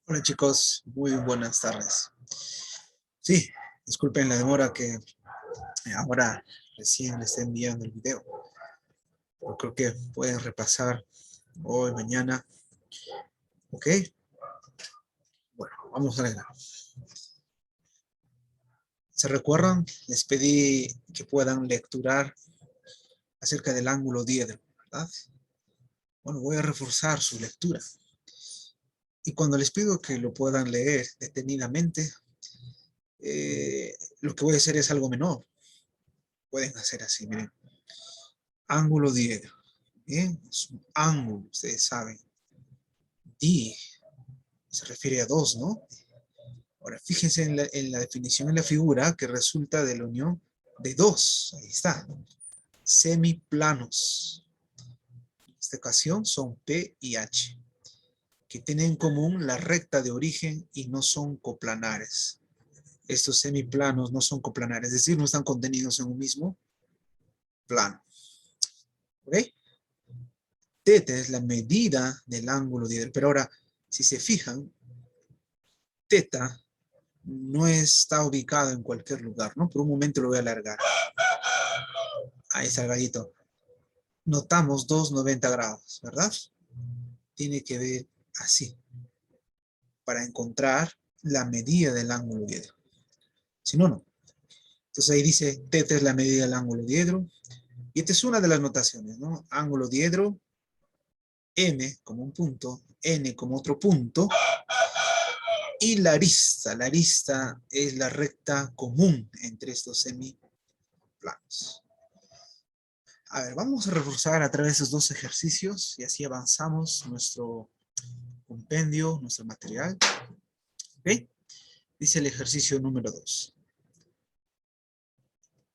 Hola chicos, muy buenas tardes. Sí, disculpen la demora que ahora recién les estoy enviando el video, pero creo que pueden repasar hoy, mañana. ¿Ok? Bueno, vamos a ver. ¿Se recuerdan? Les pedí que puedan lecturar acerca del ángulo diedro, ¿verdad? Bueno, voy a reforzar su lectura. Y cuando les pido que lo puedan leer detenidamente, lo que voy a hacer es algo menor. Pueden hacer así, miren. Ángulo diedro. Bien, es un ángulo, ustedes saben. Y se refiere a dos, ¿no? Ahora, fíjense en la definición en la figura que resulta de la unión de dos. Ahí está. Semiplanos. En esta ocasión son P y H, que tienen en común la recta de origen y no son coplanares. Estos semiplanos no son coplanares, es decir, no están contenidos en un mismo plano. ¿Ok? Teta es la medida del ángulo diedro. Pero ahora, si se fijan, teta no está ubicado en cualquier lugar, ¿no? Por un momento lo voy a alargar. Ahí está el gallito. Notamos 290 grados, ¿verdad? Tiene que ver así para encontrar la medida del ángulo diedro. Si no, no. Entonces ahí dice, teta es la medida del ángulo diedro. Y esta es una de las notaciones, ¿no? Ángulo diedro, M como un punto, N como otro punto, y la arista. La arista es la recta común entre estos semiplanos. A ver, vamos a reforzar a través de esos dos ejercicios y así avanzamos nuestro compendio, nuestro material. ¿Ok? Dice el ejercicio número 2.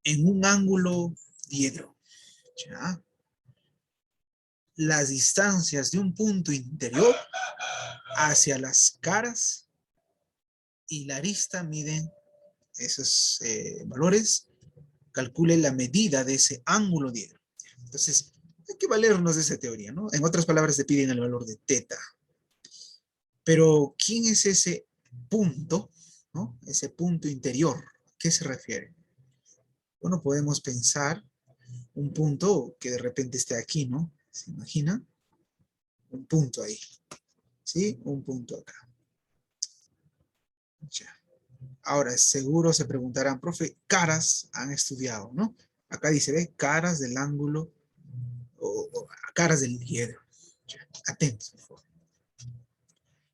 En un ángulo diedro, ¿ya? Las distancias de un punto interior hacia las caras y la arista miden esos valores, calcule la medida de ese ángulo diedro. Entonces, hay que valernos de esa teoría, ¿no? En otras palabras, te piden el valor de teta. Pero, ¿quién es ese punto, ¿no? Ese punto interior? ¿A qué se refiere? Bueno, podemos pensar un punto que de repente esté aquí, ¿no? ¿Se imagina? Un punto ahí, ¿sí? Un punto acá. Ya. Ahora, seguro se preguntarán, profe, caras han estudiado, ¿no? Acá dice, ¿ve? Caras del ángulo o caras del diedro. Ya. Atentos, por favor.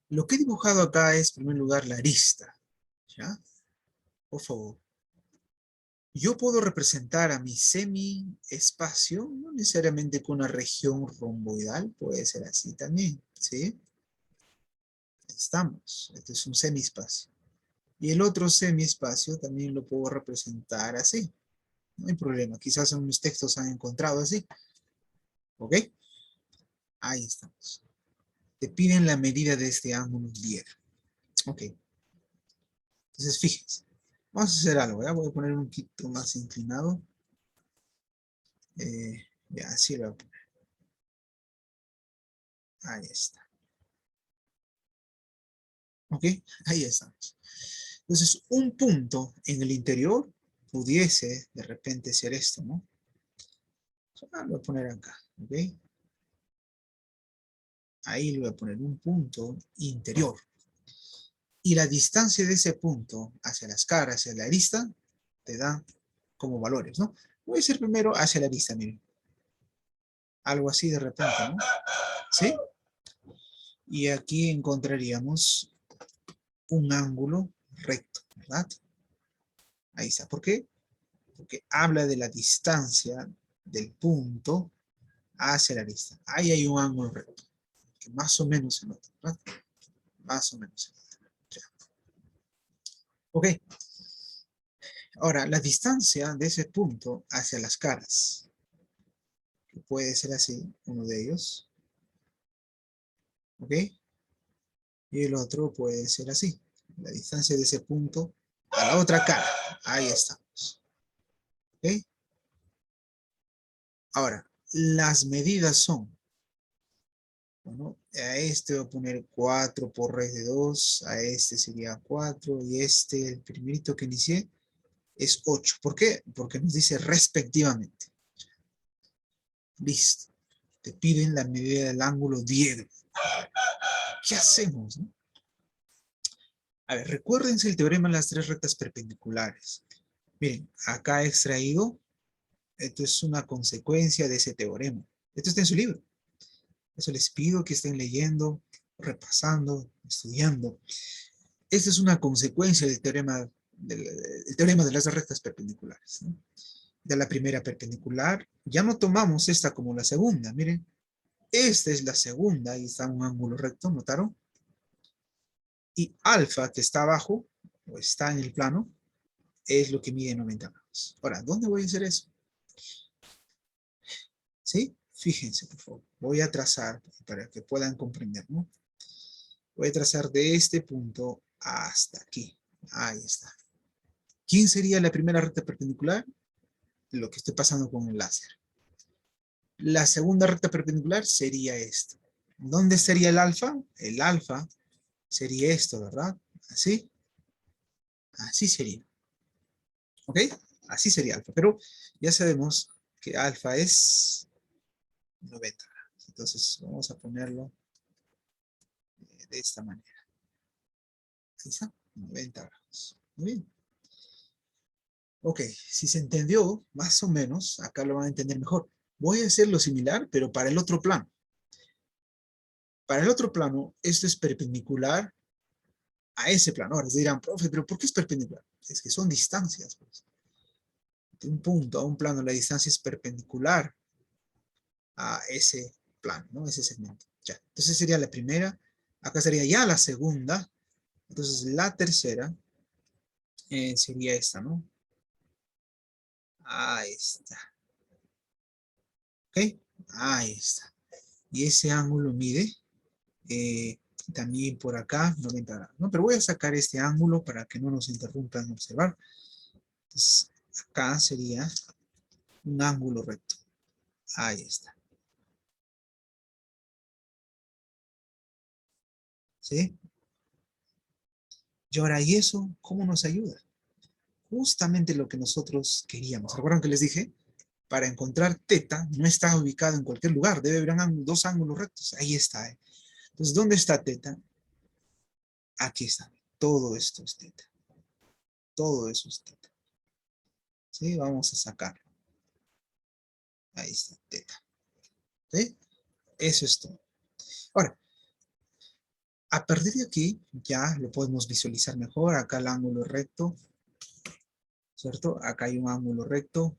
Lo que he dibujado acá es, en primer lugar, la arista. ¿Ya? Por favor. Yo puedo representar a mi semi-espacio, no necesariamente con una región romboidal, puede ser así también, ¿sí? Ahí estamos, este es un semi-espacio. Y el otro semi-espacio también lo puedo representar así, no hay problema, quizás en mis textos han encontrado así, ¿ok? Ahí estamos. Te piden la medida de este ángulo 10, ¿ok? Entonces, fíjense, vamos a hacer algo, ¿ya? Voy a poner un poquito más inclinado, ya, así lo voy a poner, ahí está. ¿Ok? Ahí estamos. Entonces, un punto en el interior pudiese de repente ser esto, ¿no? Lo voy a poner acá, ¿ok? Ahí le voy a poner un punto interior. Y la distancia de ese punto hacia las caras, hacia la arista, te da como valores, ¿no? Voy a decir primero hacia la arista, miren. Algo así de repente, ¿no? ¿Sí? Y aquí encontraríamos un ángulo recto, ¿verdad? Ahí está. ¿Por qué? Porque habla de la distancia del punto hacia la arista. Ahí hay un ángulo recto, que más o menos se nota, ¿verdad? Más o menos se nota. Ya. Ok, ahora la distancia de ese punto hacia las caras, que puede ser así, uno de ellos, ok, y el otro puede ser así, la distancia de ese punto a la otra cara, ahí estamos, ok. Ahora, las medidas son Bueno, a este voy a poner 4 por raíz de 2, a este sería 4, y este, el primerito que inicié, es 8. ¿Por qué? Porque nos dice respectivamente. Listo. Te piden la medida del ángulo diedro. ¿Qué hacemos, no? A ver, recuérdense el teorema de las tres rectas perpendiculares. Miren, acá he extraído, esto es una consecuencia de ese teorema. Esto está en su libro. Eso les pido que estén leyendo, repasando, estudiando. Esta es una consecuencia del teorema, el teorema de las rectas perpendiculares, ¿no? De la primera perpendicular, ya no tomamos esta como la segunda, miren. Esta es la segunda, ahí está un ángulo recto, ¿notaron? Y alfa, que está abajo, o está en el plano, es lo que mide 90 grados. Ahora, ¿dónde voy a hacer eso? ¿Sí? Fíjense, por favor. Voy a trazar para que puedan comprender, ¿no? Voy a trazar de este punto hasta aquí. Ahí está. ¿Quién sería la primera recta perpendicular? Lo que estoy pasando con el láser. La segunda recta perpendicular sería esto. ¿Dónde estaría el alfa? El alfa sería esto, ¿verdad? Así. Así sería. ¿Ok? Así sería alfa. Pero ya sabemos que alfa es 90 grados. Entonces vamos a ponerlo de esta manera. Ahí está. 90 grados. Muy bien. Ok, si se entendió, más o menos, acá lo van a entender mejor. Voy a hacerlo similar, pero para el otro plano. Para el otro plano, esto es perpendicular a ese plano. Ahora, dirán, profe, ¿pero por qué es perpendicular? Es que son distancias, pues. De un punto a un plano, la distancia es perpendicular a ese plano, ¿no? Ese segmento. Ya. Entonces sería la primera. Acá sería ya la segunda. Entonces la tercera sería esta, ¿no? Ahí está. ¿Ok? Ahí está. Y ese ángulo mide eh, también por acá 90 grados, ¿no? Pero voy a sacar este ángulo para que no nos interrumpan observar. Entonces, acá sería un ángulo recto. Ahí está. ¿Sí? Y ahora, ¿y eso cómo nos ayuda? Justamente lo que nosotros queríamos. ¿Recuerdan que les dije? Para encontrar teta, no está ubicado en cualquier lugar. Debe haber dos ángulos rectos. Ahí está. Entonces, ¿dónde está teta? Aquí está. Todo esto es teta. Todo eso es teta. ¿Sí? Vamos a sacarlo. Ahí está, teta. ¿Sí? Eso es todo. Ahora, a partir de aquí, ya lo podemos visualizar mejor. Acá el ángulo recto, ¿cierto? Acá hay un ángulo recto.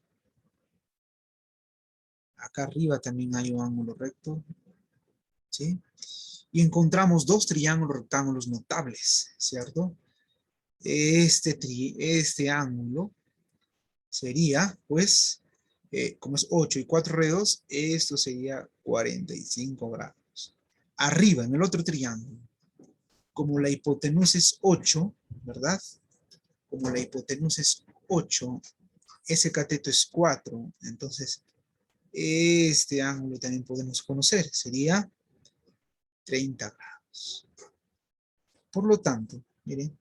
Acá arriba también hay un ángulo recto, ¿sí? Y encontramos dos triángulos rectángulos notables, ¿cierto? Este ángulo sería, pues, como es 8 y 4 redos, esto sería 45 grados. Arriba, en el otro triángulo, como la hipotenusa es 8, ¿verdad? Como la hipotenusa es 8, ese cateto es 4, entonces este ángulo también podemos conocer, sería 30 grados. Por lo tanto, miren,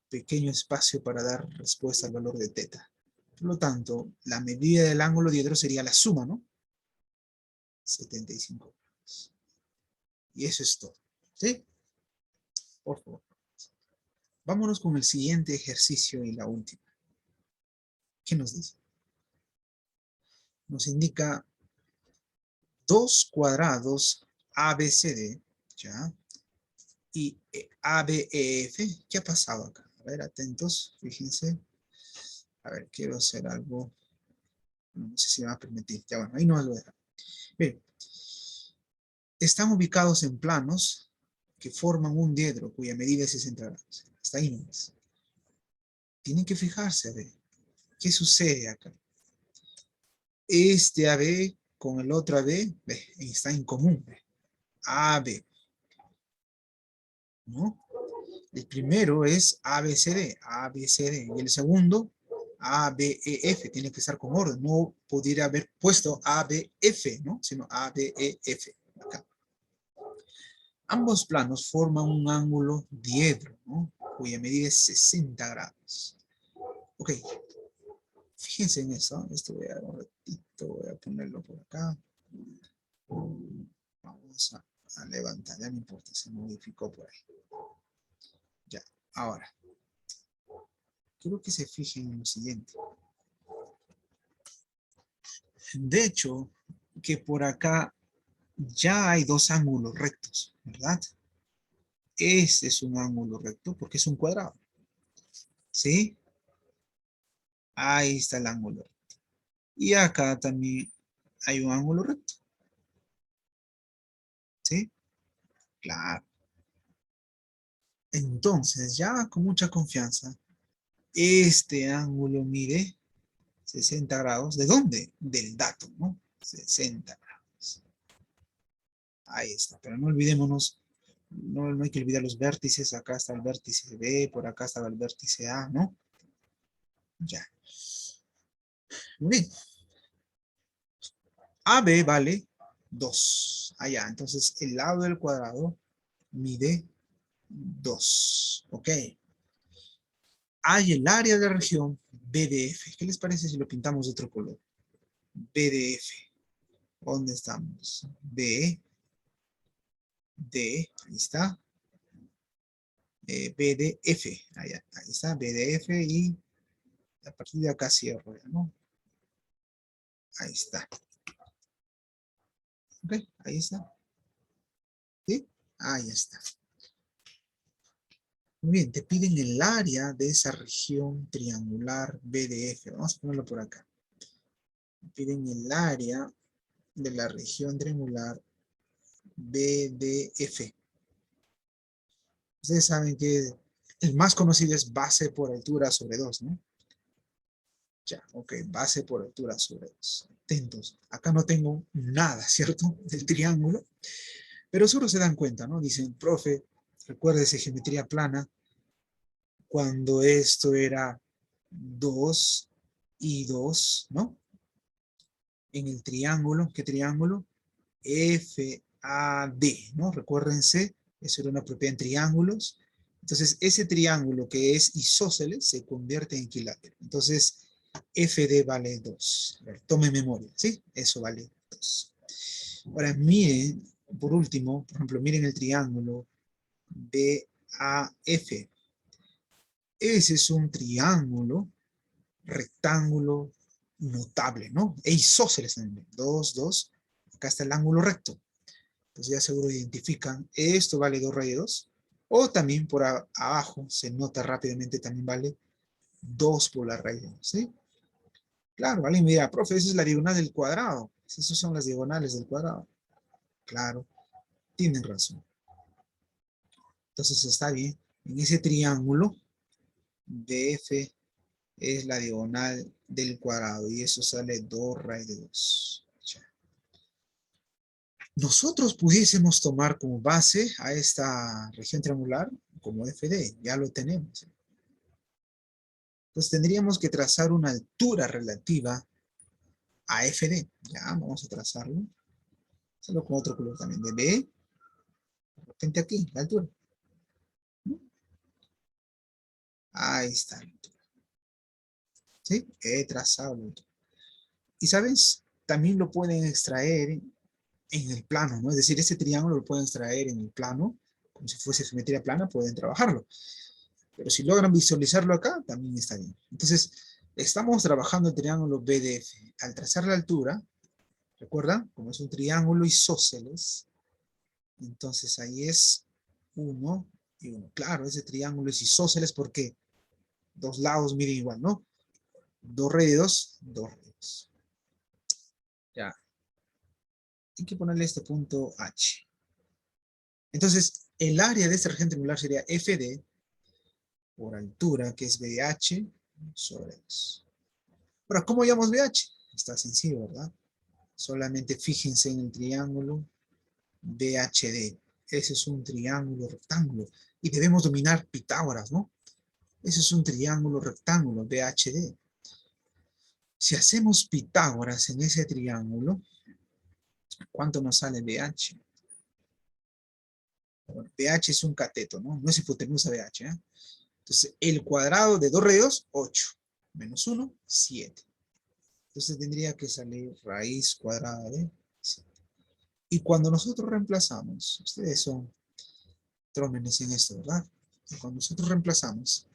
pequeño espacio para dar respuesta al valor de teta. Por lo tanto, la medida del ángulo diedro sería la suma, ¿no? 75 grados. Y eso es todo. ¿Sí? Por favor. Vámonos con el siguiente ejercicio y la última. ¿Qué nos dice? Nos indica dos cuadrados ABCD, ¿ya? Y ABEF. ¿Qué ha pasado acá? A ver, atentos, fíjense. A ver, quiero hacer algo. No sé si me va a permitir. Ya bueno, ahí no me lo deja. Bien. Están ubicados en planos que forman un diedro cuya medida es 60 grados. Hasta ahí nomás. Tienen que fijarse, a ver, ¿qué sucede acá? Este AB con el otro AB, ve, está en común. Ve. AB, ¿no? El primero es ABCD, ABCD, y el segundo ABEF, tiene que estar con orden. No pudiera haber puesto ABF, ¿no? Sino ABEF, acá. Ambos planos forman un ángulo diedro, ¿no? Cuya medida es 60 grados. Ok, fíjense en eso. Esto voy a dar un ratito, voy a ponerlo por acá. Vamos a levantar, ya no importa, se modificó por ahí. Ya, ahora. Quiero que se fijen en lo siguiente. De hecho, que por acá ya hay dos ángulos rectos, ¿verdad? Este es un ángulo recto porque es un cuadrado. ¿Sí? Ahí está el ángulo recto. Y acá también hay un ángulo recto. ¿Sí? Claro. Entonces, ya con mucha confianza, este ángulo mide 60 grados. ¿De dónde? Del dato, ¿no? 60 grados. Ahí está. Pero no olvidémonos, no hay que olvidar los vértices. Acá está el vértice B, por acá estaba el vértice A, ¿no? Ya. Muy bien. AB vale 2. Allá. Entonces, el lado del cuadrado mide 2. Ok. Hay el área de la región BDF. ¿Qué les parece si lo pintamos de otro color? BDF. ¿Dónde estamos? B, D, ahí está. BDF. Allá, ahí está, BDF y a partir de acá cierro, ¿no? Ahí está. Ok, ahí está. ¿Sí? Ahí está. Muy bien, te piden el área de esa región triangular BDF. Vamos a ponerlo por acá. Te piden el área de la región triangular BDF. Ustedes saben que el más conocido es base por altura sobre 2, ¿no? Ya, ok, base por altura sobre 2. Atentos, acá no tengo nada, ¿cierto? Del triángulo, pero seguro se dan cuenta, ¿no? Dicen, profe, recuérdese geometría plana, cuando esto era 2 y 2, ¿no? En el triángulo, ¿qué triángulo? FAD, ¿no? Recuérdense, eso era una propiedad en triángulos. Entonces, ese triángulo que es isósceles se convierte en equilátero. Entonces, FD vale 2. A ver, tome memoria, ¿sí? Eso vale 2. Ahora, miren, por último, por ejemplo, miren el triángulo BAF. Ese es un triángulo rectángulo notable, ¿no? E isósceles también. 2, 2. Acá está el ángulo recto. Pues ya seguro identifican, esto vale 2 raíz de 2. O también por abajo, se nota rápidamente, también vale 2 por la raíz de 2, ¿sí? Claro, alguien me dirá, profe, esa es la diagonal del cuadrado. Esas son las diagonales del cuadrado. Claro, tienen razón. Entonces está bien. En ese triángulo, DF es la diagonal del cuadrado y eso sale 2 raíz de 2. Nosotros pudiésemos tomar como base a esta región triangular como FD, ya lo tenemos. Entonces tendríamos que trazar una altura relativa a FD. Ya, vamos a trazarlo. Solo con otro color también. De B, de repente aquí, la altura. Ahí está la altura. ¿Sí? He trazado la altura. Y sabes, también lo pueden extraer en el plano, ¿no? Es decir, este triángulo lo pueden extraer en el plano, como si fuese simetría plana, pueden trabajarlo. Pero si logran visualizarlo acá, también está bien. Entonces, estamos trabajando el triángulo BDF. Al trazar la altura, ¿recuerdan? Como es un triángulo isósceles, entonces ahí es 1 y 1. Claro, ese triángulo es isósceles porque dos lados miden igual, ¿no? 2 radios, 2 radios. Ya. Hay que ponerle este punto H. Entonces, el área de esta región triangular sería FD por altura, que es BH sobre 2. Ahora, ¿cómo llamamos BH? Está sencillo, ¿verdad? Solamente fíjense en el triángulo BHD. Ese es un triángulo rectángulo. Y debemos dominar Pitágoras, ¿no? Ese es un triángulo rectángulo, BHD. Si hacemos Pitágoras en ese triángulo, ¿cuánto nos sale BH? BH es un cateto, ¿no? No es hipotenusa BH, ¿eh? Entonces, el cuadrado de 2 raíz de 2, 8. Menos 1, 7. Entonces tendría que salir raíz cuadrada de 7. Y cuando nosotros reemplazamos, ustedes son trómenes en esto, ¿verdad? Y cuando nosotros reemplazamos,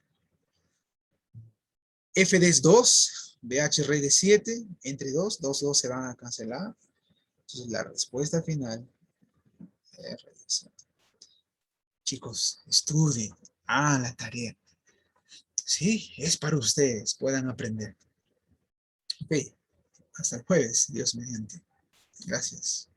f de es 2, BH raíz de 7, entre 2, 2 se van a cancelar. Entonces la respuesta final es raíz de 7. Chicos, estudien, hagan la tarea. Sí, es para ustedes, puedan aprender. Ok, hasta el jueves, Dios mediante. Gracias.